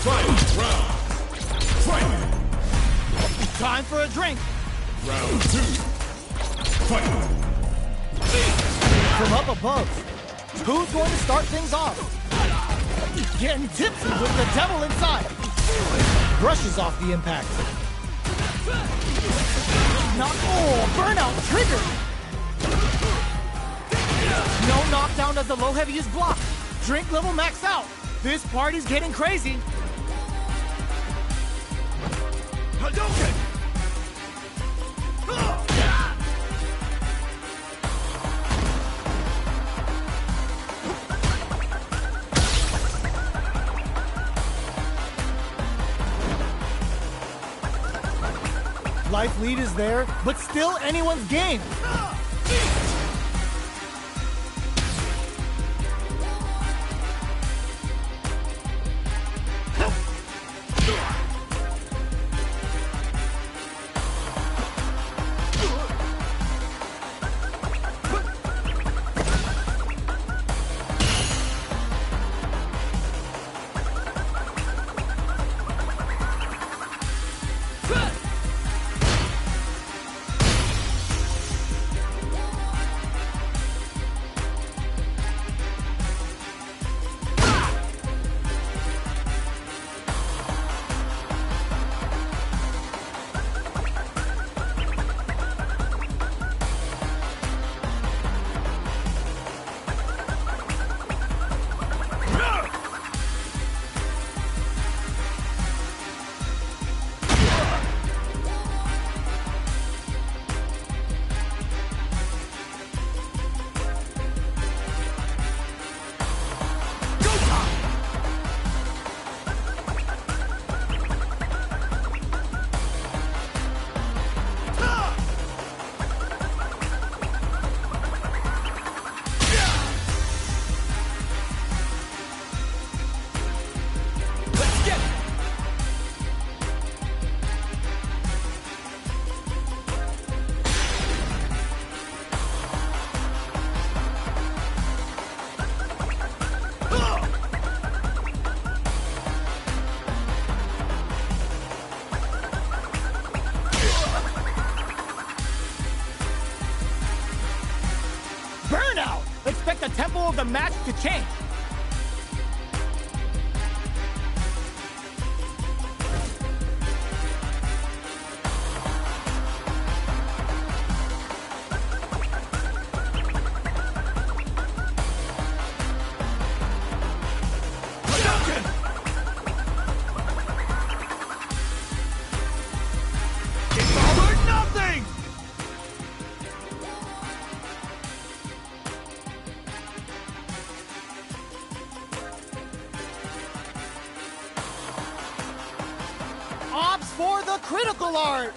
Fight! Round! Fight! Time for a drink! Round 2! Fight! From up above, who's going to start things off? Getting tipsy with the devil inside. Brushes off the impact. Burnout triggered! No knockdown as the low heavy is blocked. Drink level maxed out. This party's getting crazy. Hadouken! Life lead is there, but still anyone's game. Expect the tempo of the match to change. It's all or nothing! Opts for the critical art!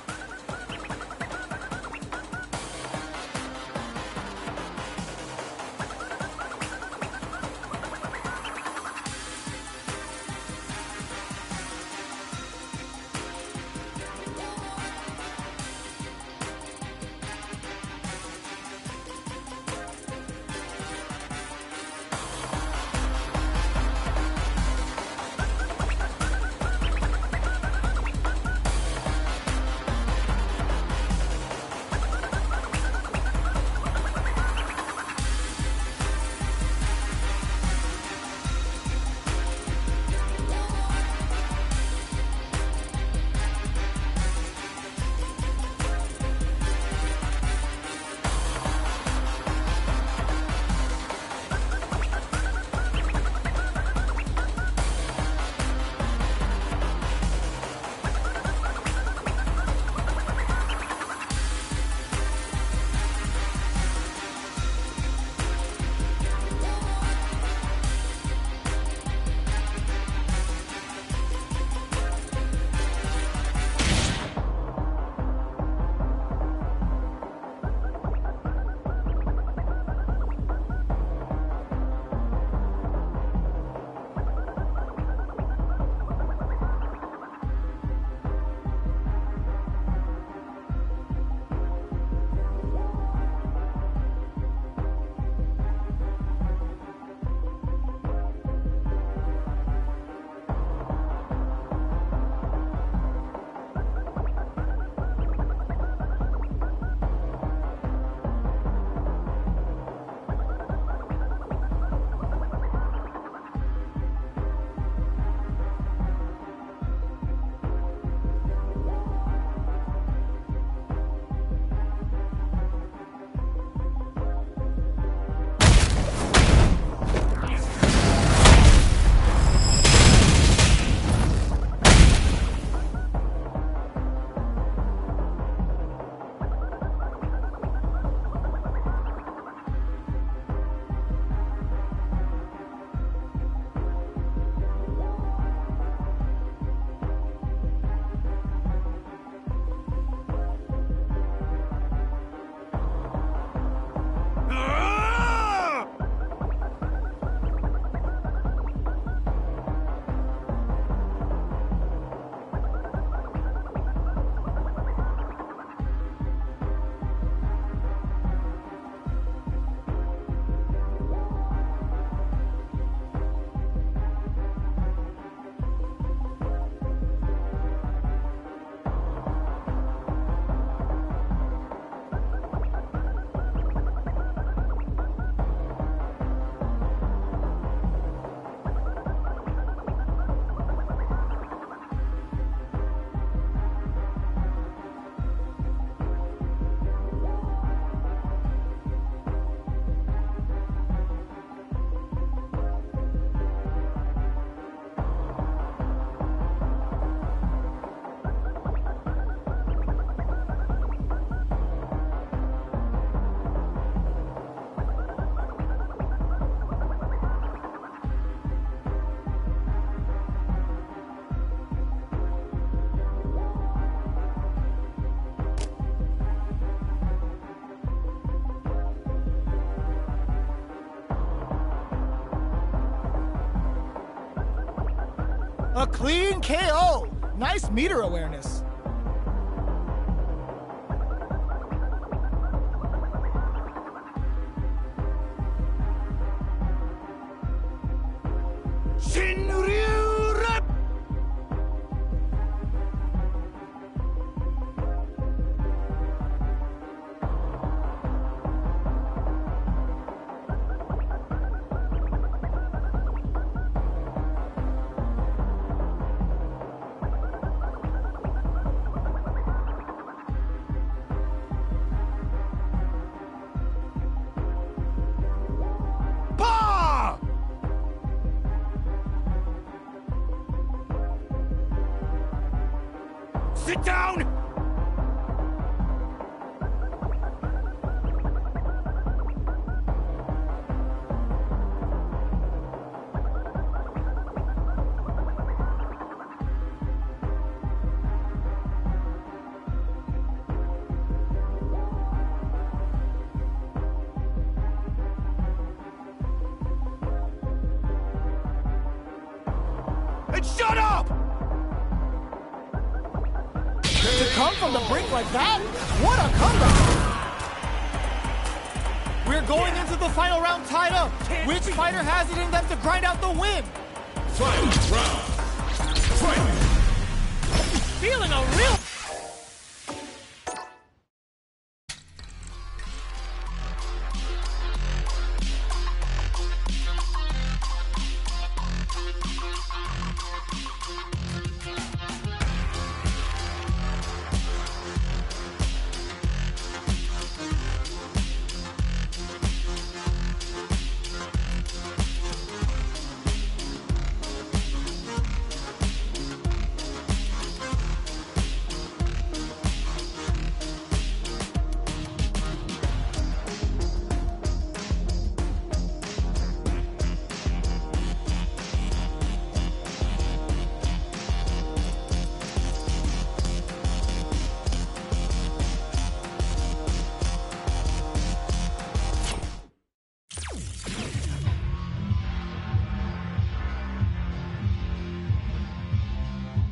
A clean KO. Nice meter awareness. Shinryu Rep! Pa! Sit down! And shut up! To come from the brink like that? What a comeback! We're going into the final round tied up. Which fighter has it in them to grind out the win? Final round. Fight! Feeling a real...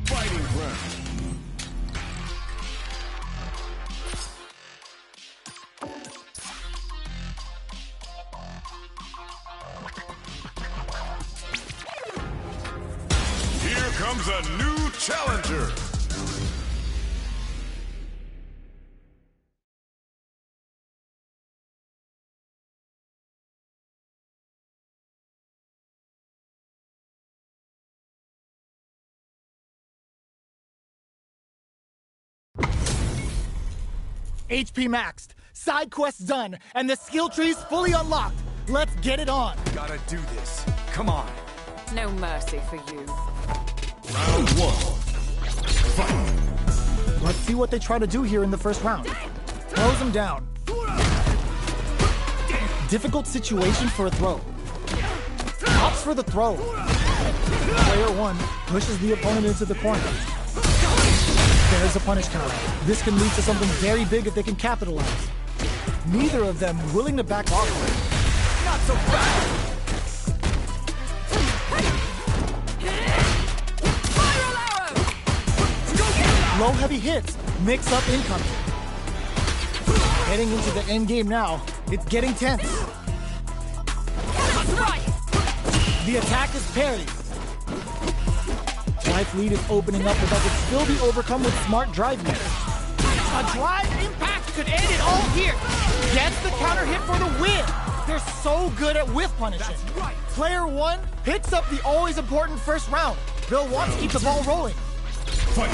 Fighting round. Here comes a new challenger. HP maxed, side quests done, and the skill tree's fully unlocked. Let's get it on. Gotta do this. Come on. No mercy for you. Round one. Fight! Let's see what they try to do here in the first round. Throws him down. Difficult situation for a throw. Opts for the throw. Player one pushes the opponent into the corner. There's a punish counter. This can lead to something very big if they can capitalize. Neither of them willing to back off. Not so fast! Spiral arrow! Low heavy hits, mix up incoming. Heading into the end game now, it's getting tense. That's right! The attack is parried. Life lead is opening up, but that could still be overcome with smart driving. A drive impact could end it all here. Gets the counter hit for the win. They're so good at whiff punishing. That's right. Player one picks up the always important first round. They'll want to keep the ball rolling. Fight!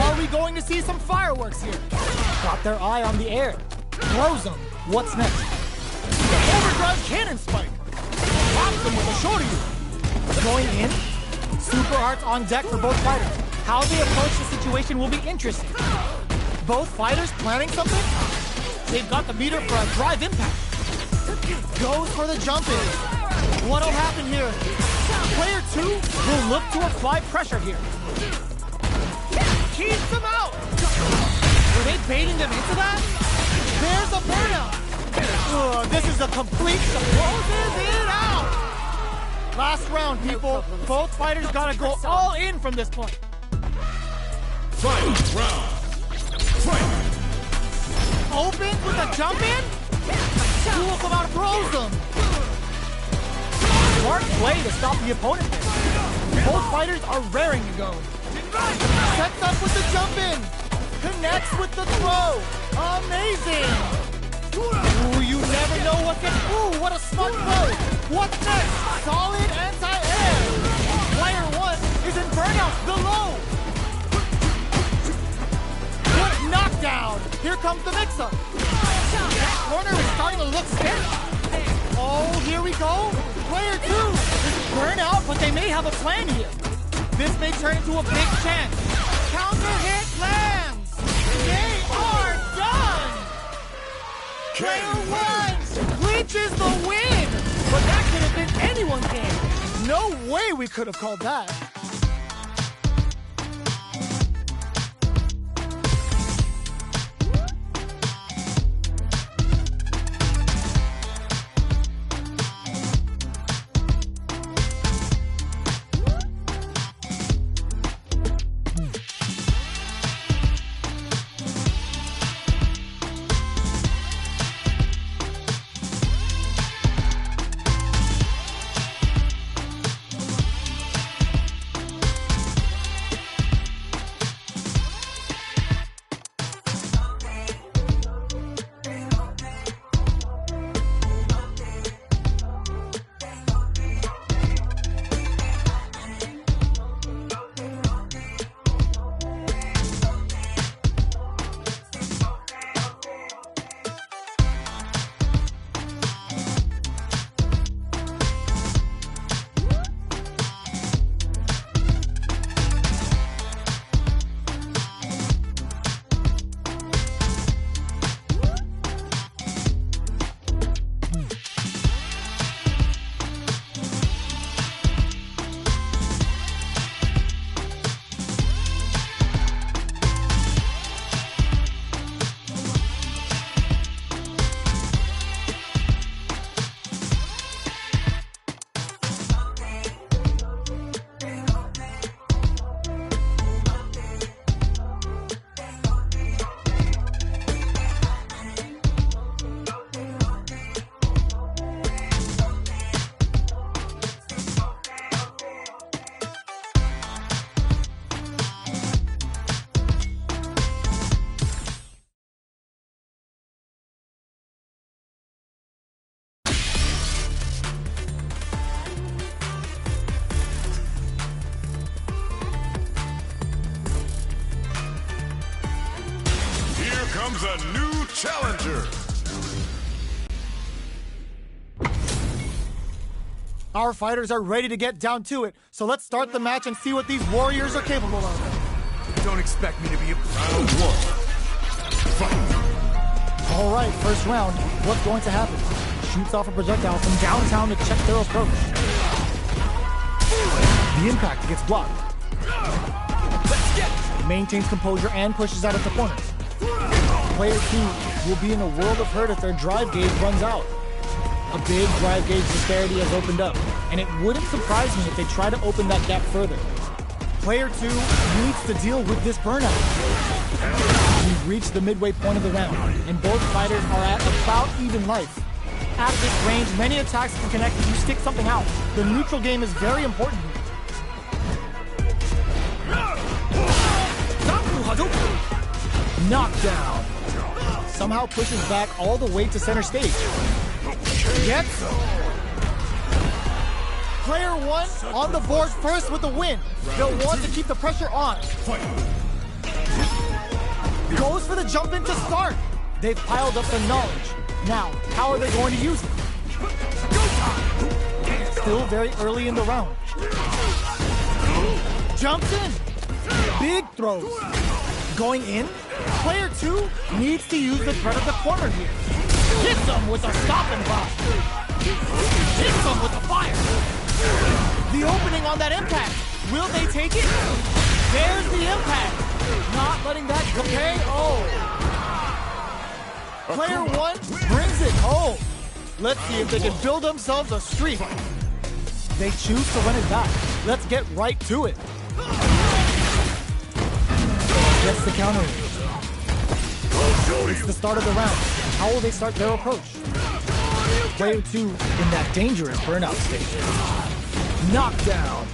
Are we going to see some fireworks here? Got their eye on the air. Throws them. What's next? The overdrive cannon spike. Pops them with a shorty. Going in. Super arts on deck for both fighters. How they approach the situation will be interesting. Both fighters planning something? They've got the meter for a drive impact. Goes for the jump in. What'll happen here? Player two will look to apply pressure here. Keeps them out! Were they baiting them into that? There's a burnout! Ugh, this is a complete closes it out! Last on, people. Both fighters gotta go all in from this point. Final round. Fight! Opens with a jump in. Cool come out, throws him. Smart play to stop the opponent there. Both fighters are raring to go. Sets up with the jump in. Connects with the throw. Amazing. Ooh, you never know what can. Ooh, what a smart throw. What's next? Solid anti-air. Player one is in burnout below. Good knockdown. Here comes the mix-up. That corner is starting to look scary. Oh, here we go. Player two is burnout, but they may have a plan here. This may turn into a big chance. Counter hit lands. They are done. Player one reaches the win. But that could have been anyone's game. No way we could have called that. Comes a new challenger. Our fighters are ready to get down to it, so let's start the match and see what these warriors are capable of. Don't expect me to be a... Round one. Fight. All right, first round. What's going to happen? Shoots off a projectile from downtown to check their approach. The impact gets blocked. Maintains composure and pushes out at the corners. Player two will be in a world of hurt if their drive gauge runs out. A big drive gauge disparity has opened up, and it wouldn't surprise me if they try to open that gap further. Player two needs to deal with this burnout. We've reached the midway point of the round, and both fighters are at about even life. At this range, many attacks can connect if you stick something out. The neutral game is very important here. Knockdown. Somehow pushes back all the way to center stage. Gets him. Player one on the board first with the win. They'll want to keep the pressure on. Goes for the jump in to start. They've piled up the knowledge. Now, how are they going to use it? Still very early in the round. Jumps in. Big throws. Going in. Player two needs to use the threat of the corner here. Hits them with a stop and pop. Hits them with the fire. The opening on that impact. Will they take it? There's the impact. Not letting that go. KO. Player one brings it home. Let's see if they can build themselves a streak. They choose to run it back. Let's get right to it. Gets the counter. It's the start of the round. How will they start their approach? Player 2 in that dangerous burnout stage. Knockdown.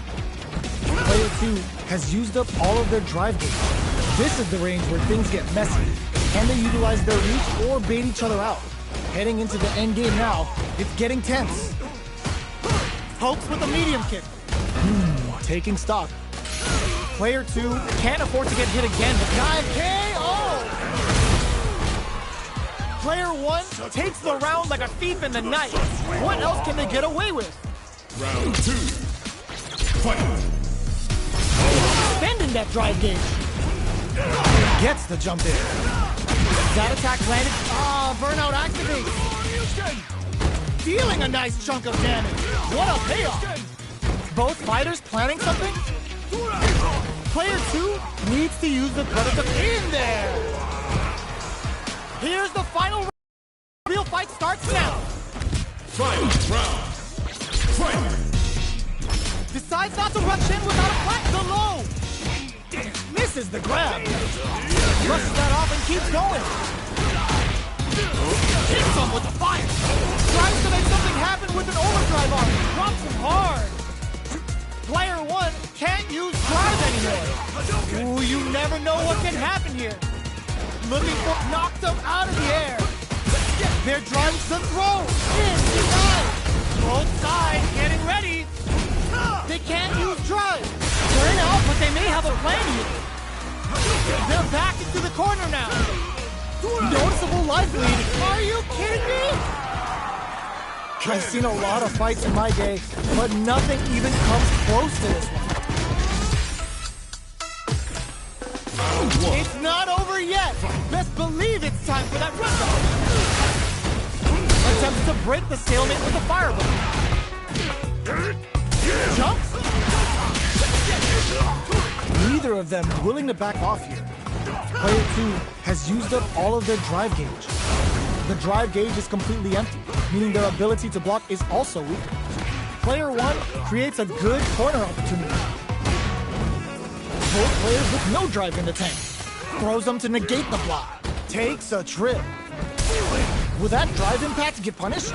Player 2 has used up all of their drive gauge. This is the range where things get messy. Can they utilize their reach or bait each other out? Heading into the end game now, it's getting tense. Pokes with a medium kick. Taking stock. Player 2 can't afford to get hit again, but 9 KO! Player 1 takes the round like a thief in the night. What else can they get away with? Round 2. Fight. Extending that drive gauge. Gets the jump in. That attack landed. Burnout activates. Dealing a nice chunk of damage. What a payoff. Both fighters planning something? Player 2 needs to use the predator in there. Here's the final round. Real fight starts now. Final round. Fight. Decides not to rush in without a fight. The low. Misses the grab. Rushes that off and keeps going. Hits him with the fire. Tries to make something happen with an overdrive arm. Drops him hard. Player 1 can't use drive anymore. Ooh, you never know what can happen here. Looking for knocked them out of the air. They're trying to throw. In, denied. Both sides getting ready. They can't use drive. Turn out, but they may have a plan here. They're back into the corner now. Noticeable life lead. Are you kidding me? I've seen a lot of fights in my day, but nothing even comes close to this one. It's not over yet. Best believe it's time for that run-up. Attempts to break the stalemate with a fireball. Jumps? Neither of them willing to back off here. Player 2 has used up all of their drive gauge. The drive gauge is completely empty, meaning their ability to block is also weak. Player 1 creates a good corner opportunity. Both players with no drive in the tank. Throws them to negate the block. Takes a trip. Will that drive impact get punished?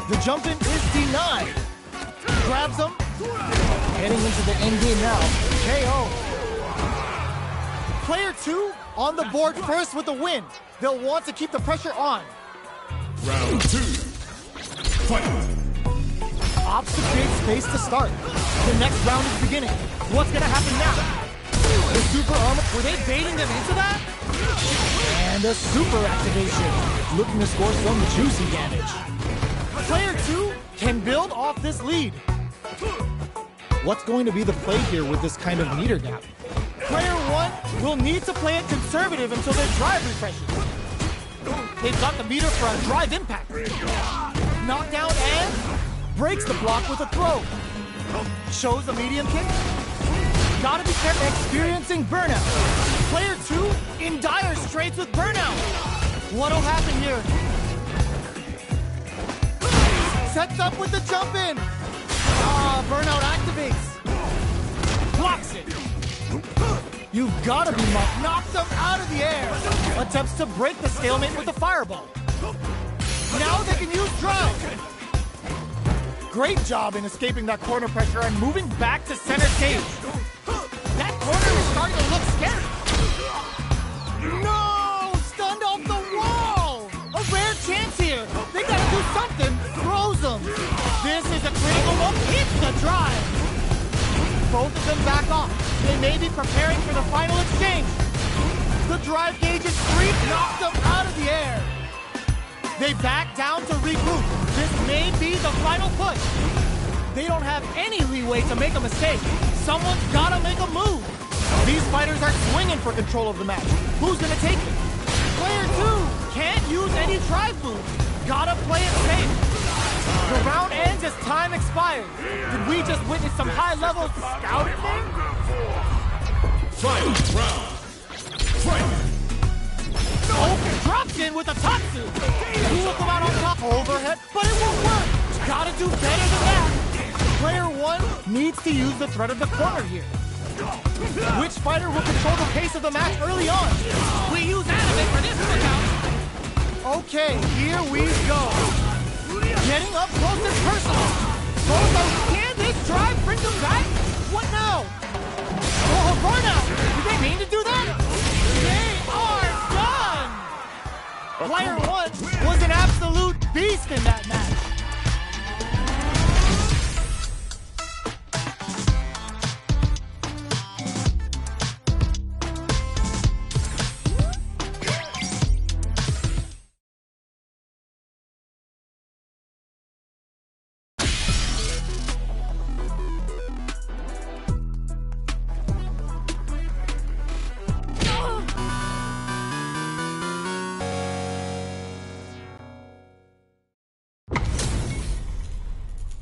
The jump in is denied. Grabs him. Heading into the end game now. KO. Player 2 on the board first with the win. They'll want to keep the pressure on. Round 2. Fight. Opts to create space to start. The next round is beginning. What's gonna happen now? The super armor, were they baiting them into that? And a super activation. Looking to score some juicy damage. Player 2 can build off this lead. What's going to be the play here with this kind of meter gap? Player 1 will need to play it conservative until their drive refreshes. They've got the meter for a drive impact. Knockdown and breaks the block with a throw. Shows a medium kick. Gotta be careful experiencing burnout. Player 2 in dire straits with burnout. What'll happen here? Sets up with the jump in. Burnout activates. Blocks it. You've got to be mocked. Knocks them out of the air. Attempts to break the stalemate with a fireball. Now they can use drive. Great job in escaping that corner pressure and moving back to center stage. That corner is starting to look scary. No! Stunned off the wall! A rare chance here. They got to do something. Throws them. This is a critical look. Hits the drive. Both of them back off. They may be preparing for the final exchange. The drive gauge is free, knocked them out of the air. They back down to regroup. This may be the final push. They don't have any leeway to make a mistake. Someone's gotta make a move. These fighters are swinging for control of the match. Who's gonna take it? Player 2 can't use any drive moves. Gotta play it safe. The round ends as time expires. Did we just witness some high-level scouting? Final round. Fight. Oh, drops in with a Tatsu. Who will come out on top? Overhead, but it won't work. Gotta do better than that. needs to use the threat of the corner here. Which fighter will control the pace of the match early on? We use anime for this lookout. Okay, here we go. Getting up close and personal. Can this drive bring them back? What now? Oh, burnout! Did they mean to do that? They are done! Player 1 was an absolute beast in that match.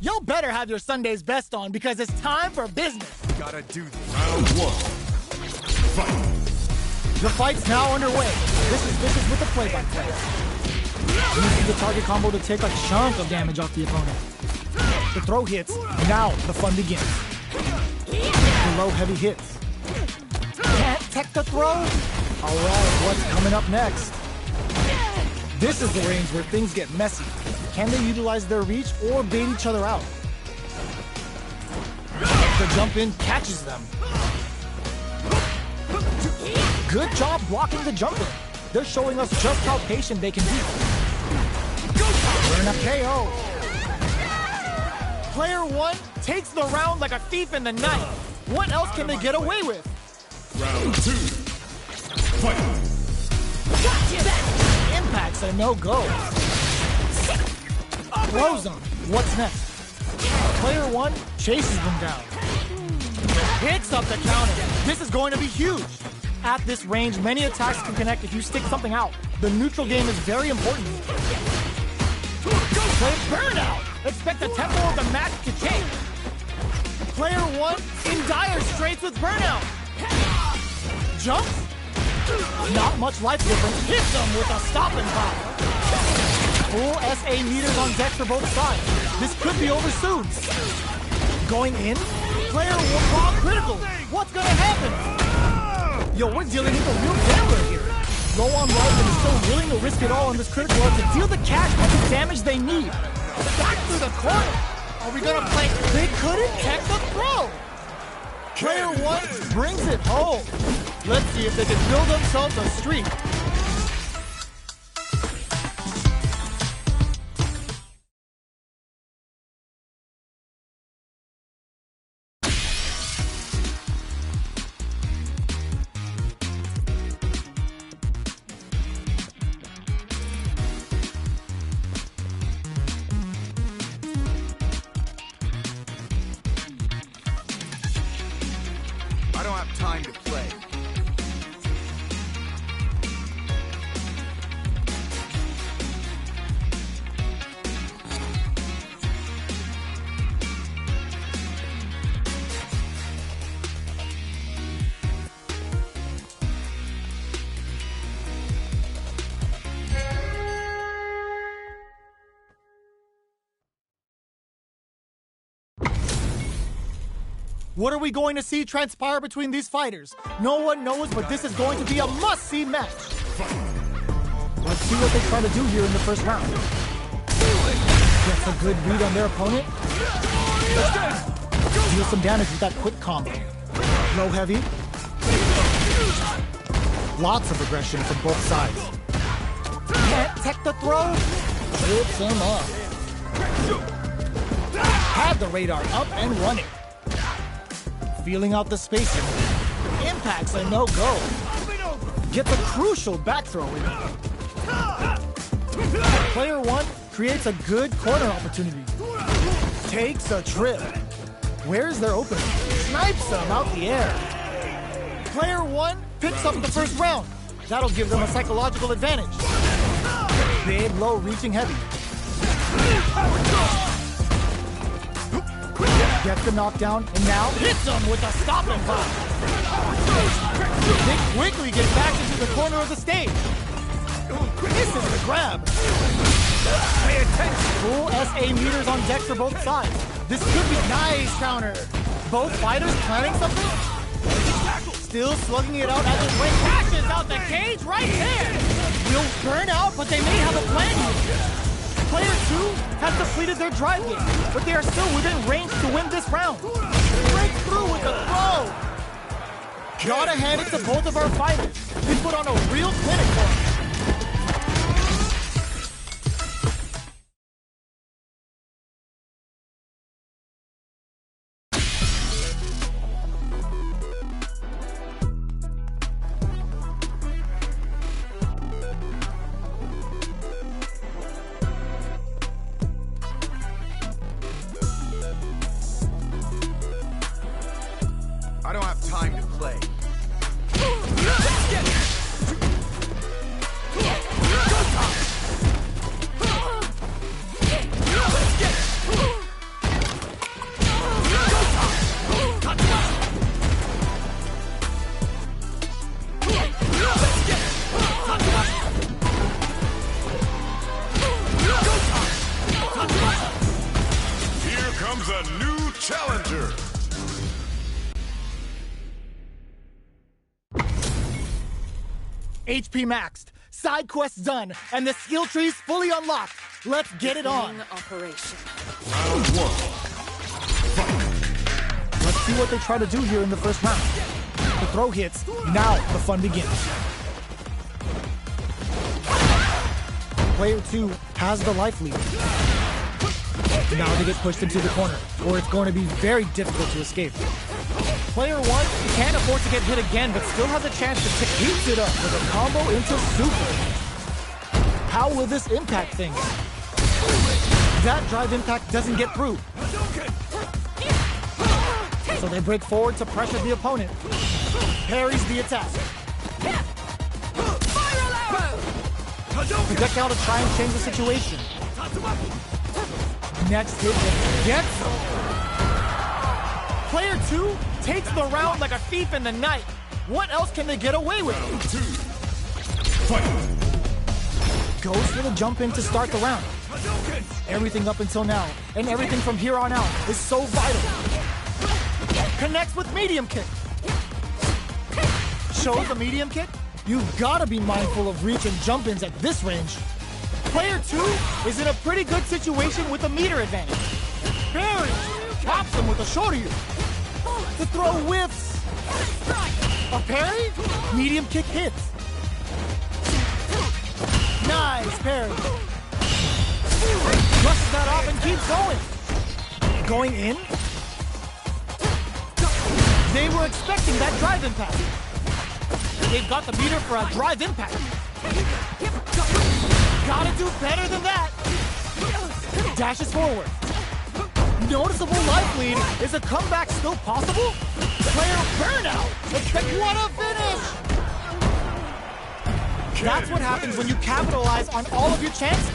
Y'all better have your Sunday's best on because it's time for business. Gotta do this. Round 1. Fight. The fight's now underway. This is with the play-by-play. Using the target combo to take a chunk of damage off the opponent. The throw hits, now the fun begins. The low heavy hits. Can't tech the throw? Alright, what's coming up next? This is the range where things get messy. Can they utilize their reach or bait each other out? The jump in catches them. Good job blocking the jump in. They're showing us just how patient they can be. Burn a KO. Player 1 takes the round like a thief in the night. What else can they get away with? Round 2. Fight. Impacts a no-go. Throws them. What's next? Player 1 chases them down. Picks up the counter. This is going to be huge. At this range, many attacks can connect if you stick something out. The neutral game is very important. Play burnout. Expect the tempo of the match to change. Player 1 in dire straits with burnout. Jumps. Not much life difference. Hits them with a stop and pop. Full SA meters on deck for both sides. This could be over soon. Going in, player 1 ball critical. What's gonna happen? Yo, we're dealing with a real gambler here. Low on life and is still willing to risk it all on this critical to deal the cash with the damage they need. Back through the corner. Are we gonna play? They couldn't tech the throw. Player 1 brings it home. Let's see if they can build themselves a streak. I don't have time to play. What are we going to see transpire between these fighters? No one knows, but this is going to be a must-see match. Let's see what they try to do here in the first round. Gets a good read on their opponent. Deal some damage with that quick combo. Low heavy. Lots of aggression from both sides. Can't tech the throw. Trips him up. Had the radar up and running. Feeling out the spacing. Impacts a no-go. Gets a crucial back throw in. Player 1 creates a good corner opportunity. Takes a trip. Where's their opening? Snipes them out the air. Player 1 picks up the first round. That'll give them a psychological advantage. Big, low, reaching heavy. Gets the knockdown, and now hits him with a stop and pop. They quickly get back into the corner of the stage. This is the grab. Pay attention. Full SA meters on deck for both sides. This could be nice counter. Both fighters planning something? Still slugging it out as it went. Crashes out the cage right there. Will burn out, but they may have a plan here. Player 2 has depleted their drive game, but they are still within range to win this round. Break through with the throw. Gotta hand it to both of our fighters. They put on a real clinic for us. I don't have time to play. Here comes a new challenger. HP maxed, side quests done, and the skill tree's fully unlocked. Let's get it on. Operation. Round 1. Fight. Let's see what they try to do here in the first round. The throw hits, now the fun begins. Player 2 has the life lead. Now they get pushed into the corner, or it's going to be very difficult to escape. Player 1 can't afford to get hit again, but still has a chance to heats it up with a combo into super. How will this impact things? That drive impact doesn't get through. So they break forward to pressure the opponent. Parries the attack. Projectile to try and change the situation. Next hit gets him. Player 2 takes the round like a thief in the night. What else can they get away with? Round 2. Fight. Goes for the jump in to start the round. Everything up until now, and everything from here on out, is so vital. Connects with medium kick. Shows the medium kick. You've got to be mindful of reach and jump-ins at this range. Player 2 is in a pretty good situation with a meter advantage. Barry pops him with a shorty. The throw whiffs. A parry? Medium kick hits. Nice parry. Brushes that off and keeps going. Going in? They were expecting that drive impact. They've got the meter for a drive impact. Gotta do better than that. Dashes forward. Noticeable life lead. Is a comeback still possible? Player burnout. What a finish! That's what happens when you capitalize on all of your chances.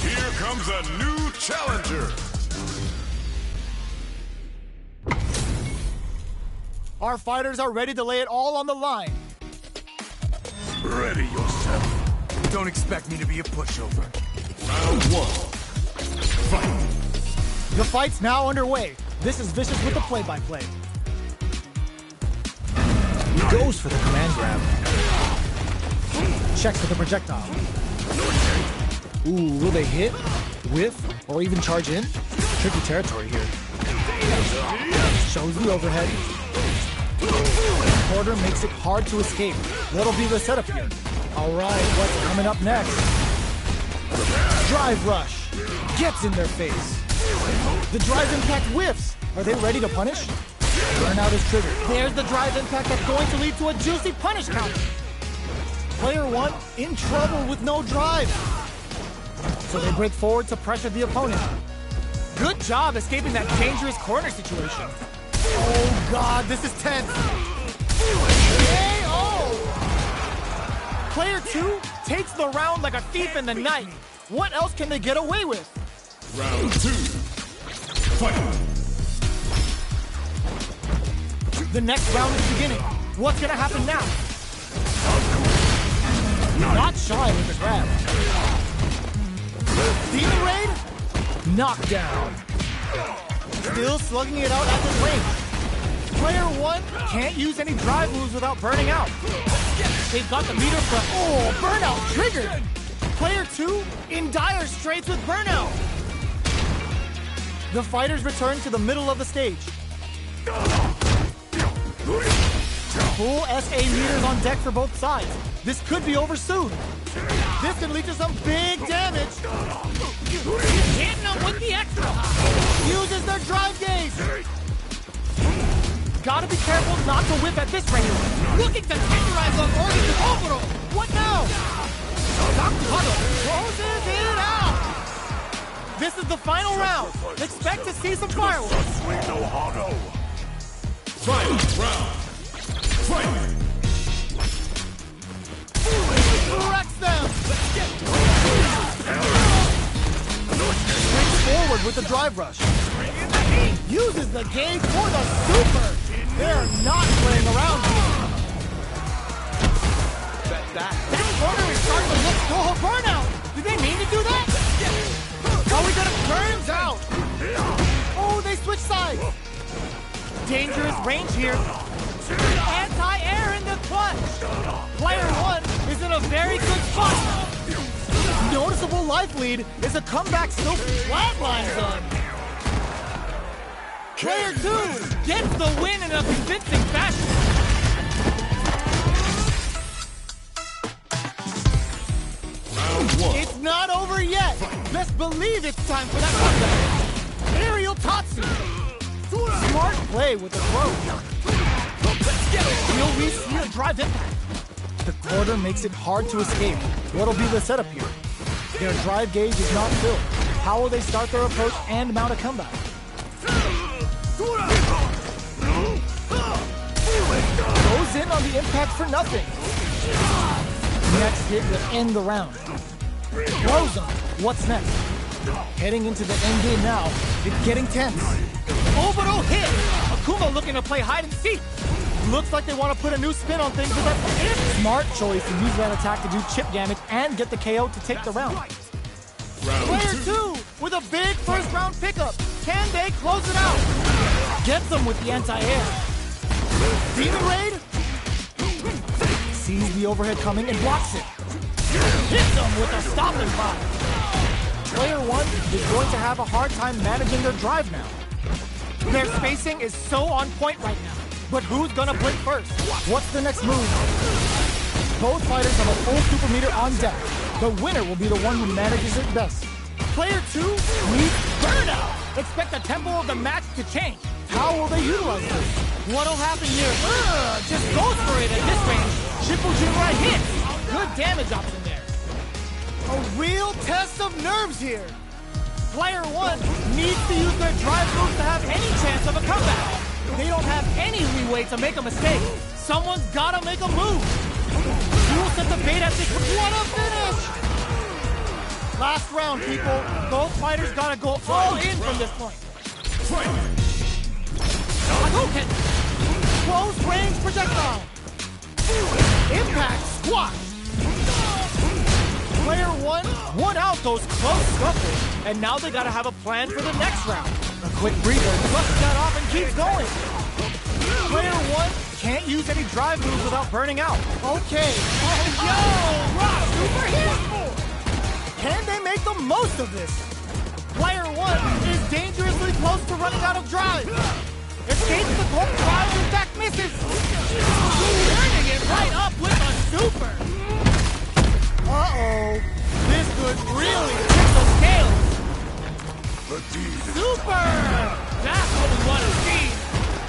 Here comes a new challenger. Our fighters are ready to lay it all on the line. Ready yourself. Don't expect me to be a pushover. Round 1. Fight. The fight's now underway. This is Vicious with the play-by-play. He goes for the command grab. Checks for the projectile. Ooh, will they hit, whiff, or even charge in? Tricky territory here. Shows the overhead. Quarter makes it hard to escape. What'll be the setup here? All right, what's coming up next? Drive rush. Gets in their face. The drive impact whiffs. Are they ready to punish? Burnout is triggered. There's the drive impact that's going to lead to a juicy punish counter. Player 1 in trouble with no drive. So they break forward to pressure the opponent. Good job escaping that dangerous corner situation. Oh God, this is tense. KO! 2 takes the round like a thief in the night. What else can they get away with? Round 2. Fight. The next round is beginning. What's gonna happen now? Not shy with the grab. Demon Raid? Knockdown. Still slugging it out at this range. Player 1 can't use any drive moves without burning out. They've got the meter for, burnout triggered. Player 2 in dire straits with burnout. The fighters return to the middle of the stage. Full SA meters on deck for both sides. This could be over soon. This could lead to some big damage. Hitting them with the extra high. Uses their drive gauge. Gotta be careful not to whip at this range. Looking to tenderize on organs of orbital. What now? Huddle closes it out. This is the final round. Expect to see some fireworks. Final round. Fight. Wrecks them. Swings forward with the drive rush. Uses the gauge for the super. They're not playing around here. That corner is starting to look so burnout. Did they mean to do that? Are we gonna burns out? Oh, they switch sides. Dangerous range here. Anti-air in the clutch. Player 1 is in a very good spot. Noticeable life lead is a comeback still flatlines on. Player 2 Gets the win in a convincing fashion. Round 1. It's not over yet. Best believe it's time for that comeback. Aerial Tatsu. Smart play with the throw. You'll see a drive impact. The quarter makes it hard to escape. What'll be the setup here? Their drive gauge is not filled. How will they start their approach and mount a comeback? Goes in on the impact for nothing. Next hit will end the round. Throws him. What's next? Heading into the end game now. It's getting tense. Orbital hit. Akuma looking to play hide and seek. Looks like they want to put a new spin on things with that. Smart choice to use that attack to do chip damage and get the KO to take the round. Player 2 with a big first round pickup. Can they close it out? Gets them with the anti-air. Demon Raid sees the overhead coming and blocks it. Hits them with a stopping block. Player 1 is going to have a hard time managing their drive now. Their spacing is so on point right now. But who's gonna blink first? What's the next move? Both fighters have a full super meter on deck. The winner will be the one who manages it best. Player 2 needs burnout. Expect the tempo of the match to change. How will they utilize this? What'll happen here? Just goes for it at this range. Shippujin right hits. Good damage option there. A real test of nerves here. Player 1 needs to use their drive moves to have any chance of a comeback. They don't have any leeway to make a mistake. Someone's gotta make a move. Who will set the bait at this? What a finish! Last round, people. Both fighters gotta go all in from this point. Hadouken. Close range projectile. Impact squat. Player 1 out those close scuffles, and now they gotta have a plan for the next round. A quick breather, flushes that off and keeps going. Player 1 can't use any drive moves without burning out. Okay. Rock super hit! Can they make the most of this? Player 1 is dangerously close to running out of drive. Escapes the gold drive, in fact misses. Turning it right up with a super. Uh-oh. This could really tip the scales. Super. That's what we want to see.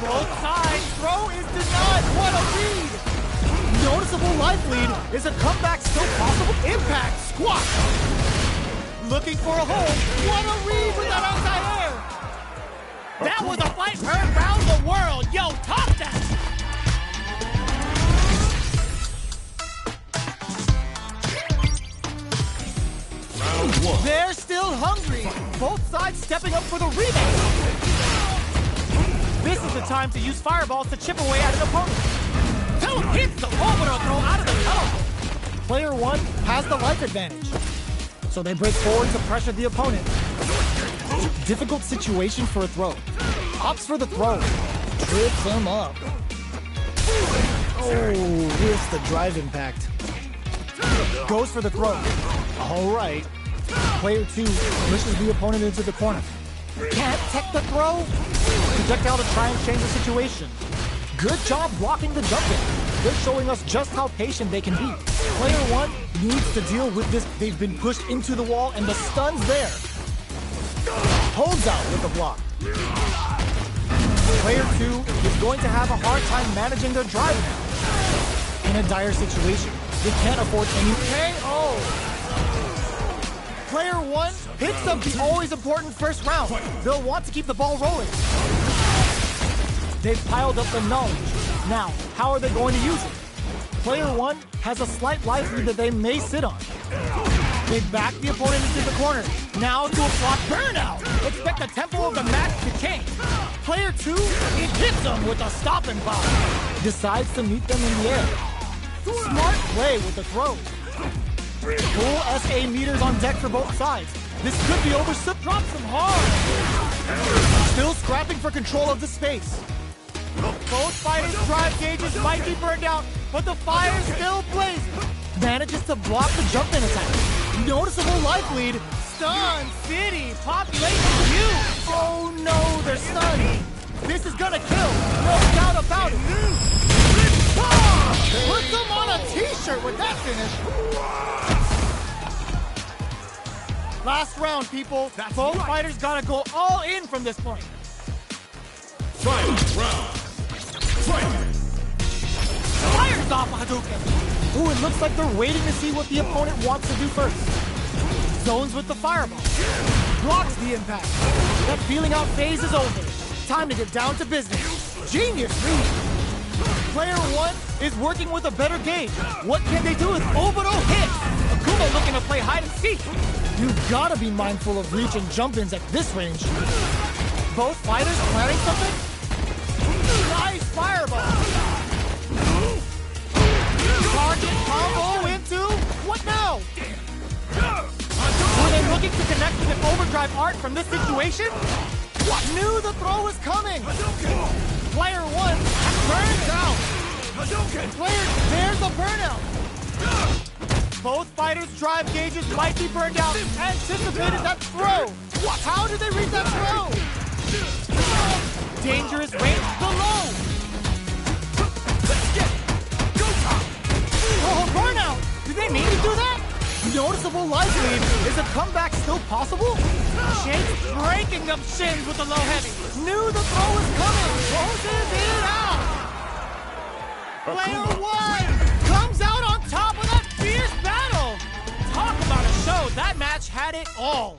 Both sides. Throw is denied. What a read. Noticeable life lead. Is a comeback still possible? Impact squat. Looking for a hole. What a read with that anti-air. That was a fight heard round the world. Yo, top that. one. They're still hungry. Both sides stepping up for the rematch. This is the time to use fireballs to chip away at an opponent. Two hits the overall throw out of the tunnel. Player one has the life advantage, so they break forward to pressure the opponent. Difficult situation for a throw. Opts for the throw. Trips him up. Oh, here's the drive impact. Goes for the throw. All right. Player two pushes the opponent into the corner. Can't tech the throw. Projectile to try and change the situation. Good job blocking the jump in. They're showing us just how patient they can be. Player one needs to deal with this. They've been pushed into the wall and the stun's there. Holds out with the block. Player two is going to have a hard time managing their drive now. In a dire situation, they can't afford any KO. Player one picks up the always important first round. They'll want to keep the ball rolling. They've piled up the knowledge. Now, how are they going to use it? Player one has a slight life lead that they may sit on. They back the opponent into the corner. Now to apply burnout. Expect the tempo of the match to change. Player two, he hits them with a stopping power. Decides to meet them in the air. Smart play with the throws. Full SA meters on deck for both sides. This could be over. Drops them hard. Still scrapping for control of the space. Both fighters' drive gauges might be burned out, but the fire still blazes. Manages to block the jump-in attack. Noticeable life lead. Stun City, population huge. Oh no, they're stunned. This is gonna kill, no doubt about it. Put them on a t-shirt with that finish. Last round, people. Both fighters gotta go all in from this point. Final round. Fight! Fires off a Hadouken. Ooh, it looks like they're waiting to see what the opponent wants to do first. Zones with the fireball. Blocks the impact. That feeling out phase is over. Time to get down to business. Genius read. Player one is working with a better gauge. What can they do with Obito hit? Akuma looking to play hide and seek. You've gotta be mindful of reach and jump-ins at this range. Both fighters planning something? Nice fireball! Target combo into... What now? Were they looking to connect with an overdrive art from this situation? What? Knew the throw was coming! Player one burns out! Player, there's the burnout! Both fighters' drive gauges might be burned out. Anticipated that throw! What? How did they read that throw? Dangerous range below! Let's get it! Go time! Oh, burnout! Did they mean to do that? Noticeable life lead. Is a comeback still possible? Jake's breaking up shins with the low heavy. Knew the throw was coming. Closes it out. Player one comes out on top of that fierce battle. Talk about a show. That match had it all.